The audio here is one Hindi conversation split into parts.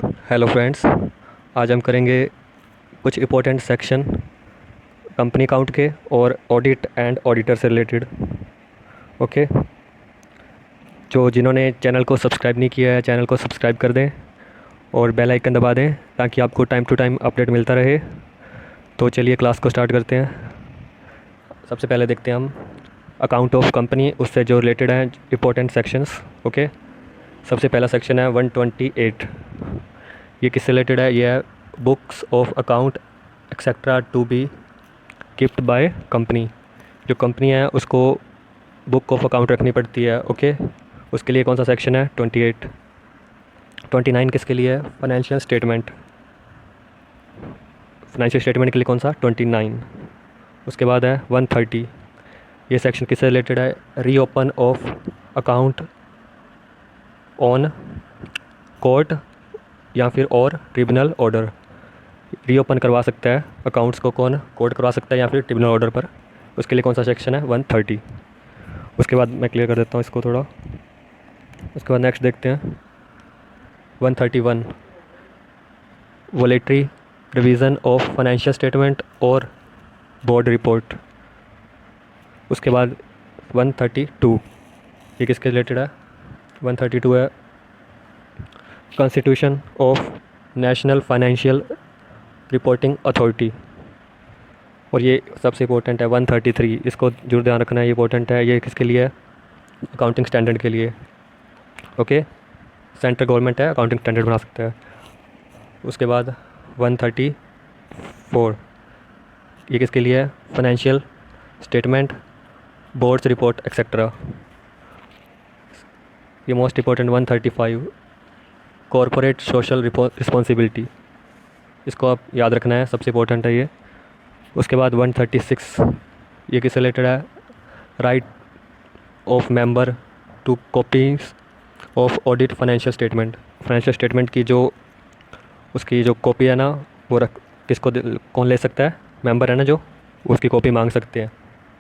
Hello friends. आज हम करेंगे कुछ इम्पोर्टेंट सेक्शन कंपनी अकाउंट के और ऑडिट एंड ऑडिटर से रिलेटेड। ओके, जो जिन्होंने चैनल को सब्सक्राइब नहीं किया है चैनल को सब्सक्राइब कर दें और बेल आइकन दबा दें ताकि आपको टाइम टू टाइम अपडेट मिलता रहे। तो चलिए क्लास को स्टार्ट करते हैं। सबसे पहले देखते हैं हम अकाउंट ऑफ कंपनी, उससे जो रिलेटेड हैं इम्पोर्टेंट सेक्शंस। ओके, सबसे पहला सेक्शन है 128। ये किससे रिलेटेड है? ये है books of account etcetera to be kept by company. जो कंपनी है उसको बुक ऑफ अकाउंट रखनी पड़ती है। ओके, उसके लिए कौन सा सेक्शन है? 28। 29 किसके लिए है? Financial statement. फाइनेंशियल स्टेटमेंट के लिए कौन सा? 29। उसके बाद है 130। ये सेक्शन किससे रिलेटेड है? Reopen of account on court या फिर और ट्रिब्यूनल ऑर्डर। रीओपन करवा सकता है अकाउंट्स को कौन? कोर्ट करवा सकता है या फिर ट्रिब्यूनल ऑर्डर पर। उसके लिए कौन सा सेक्शन है? 130। उसके बाद मैं क्लियर कर देता हूँ इसको थोड़ा। उसके बाद नेक्स्ट देखते हैं 131, वॉलेटरी रिवीजन ऑफ फाइनेंशियल स्टेटमेंट और बोर्ड रिपोर्ट। उसके बाद 132, ये किसके रिलेटेड है? 132 है constitution of national financial reporting authority. और ये सबसे इंपॉर्टेंट है 133, इसको जरूर ध्यान रखना है, ये इंपॉर्टेंट है। ये किसके लिए है? अकाउंटिंग स्टैंडर्ड के लिए। ओके, सेंट्रल गवर्नमेंट है, अकाउंटिंग स्टैंडर्ड बना सकता है। उसके बाद 134, ये किसके लिए है? Financial statement, boards report etcetera. ये most important 135, corporate social responsibility. इसको आप याद रखना है, सबसे इंपॉर्टेंट है ये। उसके बाद 136, ये किससे रिलेटेड है? Right of member two copies of audit financial statement. Financial statement की जो उसकी जो कॉपी है ना, वो किसको कौन ले सकता है? मेंबर है ना, जो उसकी कॉपी मांग सकते हैं।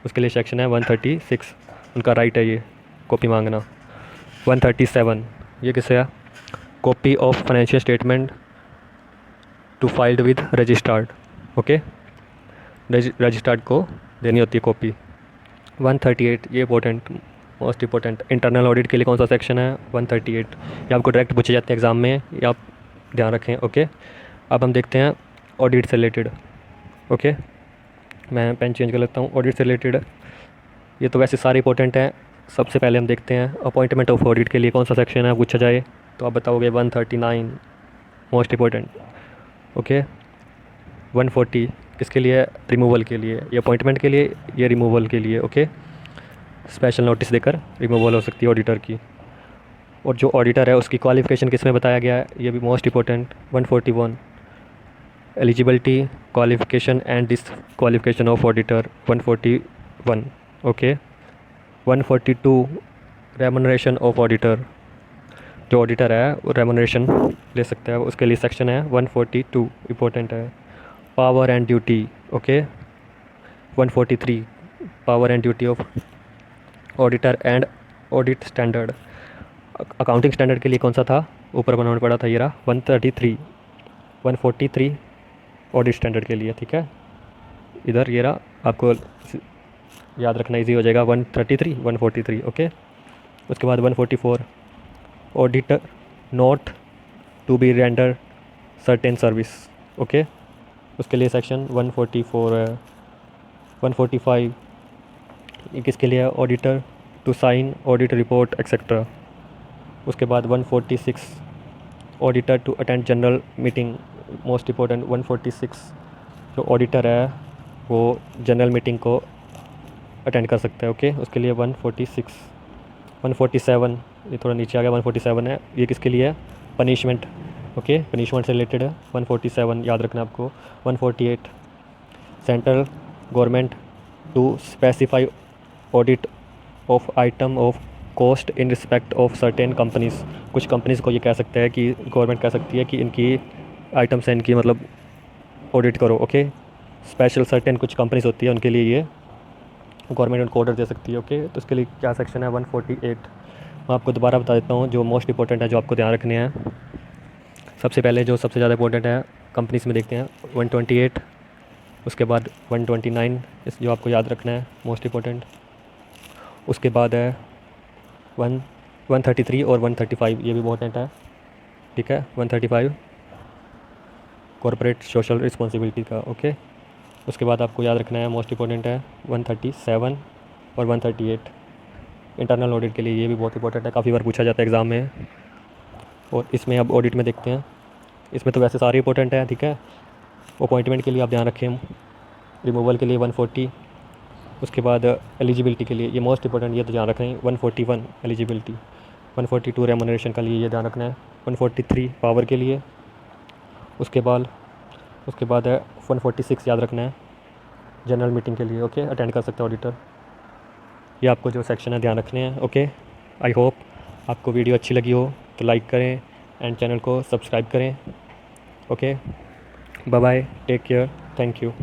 उसके लिए सेक्शन है 136, उनका राइट है ये कॉपी मांगना। 137, ये किससे है? Copy of financial statement to filed with registered. Okay, registered को देनी होती है कॉपी। 138, ये important, most important, internal audit के लिए कौन सा सेक्शन है? 138। ये आपको डायरेक्ट पूछे जाते हैं एग्ज़ाम में, ये आप ध्यान रखें। ओके, अब हम देखते हैं ऑडिट से रिलेटेड। ओके, मैं पेन चेंज कर लेता हूँ। ऑडिट से रिलेटेड ये तो वैसे सारे इंपॉर्टेंट हैं। सबसे पहले हम देखते हैं अपॉइंटमेंट ऑफ ऑडिट के लिए कौन सा सेक्शन है पूछा जाए तो आप बताओगे 139, मोस्ट इंपॉर्टेंट। ओके, 140 किसके लिए? रिमूवल के लिए। ये अपॉइंटमेंट के लिए, ये रिमूवल के लिए। ओके, स्पेशल नोटिस देकर रिमूवल हो सकती है ऑडिटर की। और जो ऑडिटर है उसकी क्वालिफ़िकेशन किस में बताया गया है? ये भी most important. 141, eligibility, qualification and disqualification of auditor. 141। Okay, 142, remuneration of auditor. जो ऑडिटर है वो रेमुनरेशन ले सकता है, उसके लिए सेक्शन है 142, इंपॉर्टेंट है। Power and duty. Okay, 143, power and duty of auditor and audit standard. Accounting standard के लिए कौन सा था? ऊपर बनाना पड़ा था, ये रहा 133। 143 ऑडिट स्टैंडर्ड के लिए, ठीक है। इधर ये रहा, आपको याद रखना इजी हो जाएगा। 133, 143। ओके, उसके बाद 144, auditor not to be render certain service. Okay, उसके लिए सेक्शन 144 है। 145, ये किसके लिए है? Auditor to sign audit report etcetera. उसके बाद 146, auditor to attend general meeting, most important. 146, जो ऑडिटर है वो जनरल मीटिंग को अटेंड कर सकता है। ओके, उसके लिए 146। 147, ये थोड़ा नीचे आ गया, 147 है, ये किसके लिए है? पनिशमेंट। ओके, पनिशमेंट से रिलेटेड है 147, याद रखना आपको। 148, central government to specify audit of item of cost in respect of certain companies. कुछ कंपनीज़ को ये कह सकता है कि गवर्नमेंट कह सकती है कि इनकी आइटम्स हैं, इनकी मतलब ऑडिट करो। ओके, स्पेशल सर्टेन कुछ कंपनीज़ होती है उनके लिए ये गवर्नमेंट उनको ऑर्डर दे सकती है। ओके, तो इसके लिए क्या सेक्शन है? 148। मैं आपको दोबारा बता देता हूँ जो मोस्ट इंपॉर्टेंट है, जो आपको ध्यान रखने हैं। सबसे पहले जो सबसे ज़्यादा इंपॉर्टेंट है कंपनीज में देखते हैं 128, उसके बाद 129 इस जो आपको याद रखना है मोस्ट इम्पोर्टेंट। उसके बाद है 133 और 135, ये भी इम्पोर्टेंट है, ठीक है। 135 कॉर्पोरेट सोशल रिस्पॉन्सिबिलिटी का, ओके। उसके बाद आपको याद रखना है मोस्ट इम्पोर्टेंट है 137 और 138 इंटरनल ऑडिट के लिए, ये भी बहुत इंपॉर्टेंट है, काफ़ी बार पूछा जाता है एग्ज़ाम में। और इसमें अब ऑडिट में देखते हैं, इसमें तो वैसे सारे इंपॉर्टेंट हैं, ठीक है। अपॉइंटमेंट के लिए आप ध्यान रखें, रिमूवल के लिए 140, उसके बाद एलिजिबिलिटी के लिए ये मोस्ट इंपॉर्टेंट, ये तो ध्यान रखें 141 एलिजिबिलिटी, 142 रेमोनरेशन के लिए ये ध्यान रखना है, 143 पावर के लिए, उसके बाद है 146 याद रखना है जनरल मीटिंग के लिए, ओके, अटेंड कर सकते हैं ऑडिटर। ये आपको जो सेक्शन है ध्यान रखने हैं, ओके। आई होप आपको वीडियो अच्छी लगी हो तो लाइक करें एंड चैनल को सब्सक्राइब करें, okay. Bye bye, take care, thank you.